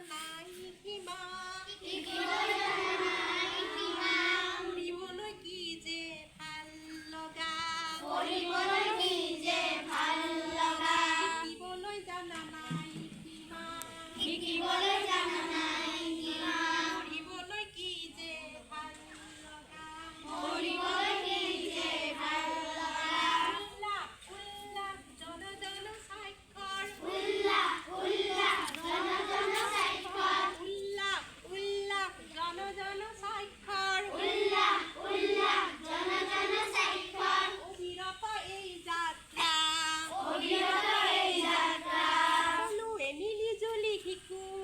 নাই সীমা ফুৰিবলৈ কি যে ভাল লগা শিকিবলৈ জানা নাই সীমা ফুৰিবলৈ কি যে ভাল লগা উল্লাস জন জন স্বাক্ষৰ উল্লাস জন জন স্বাক্ষৰ অবিৰত এই যাত্ৰা সকলোৱে মিলি জুলি শিকো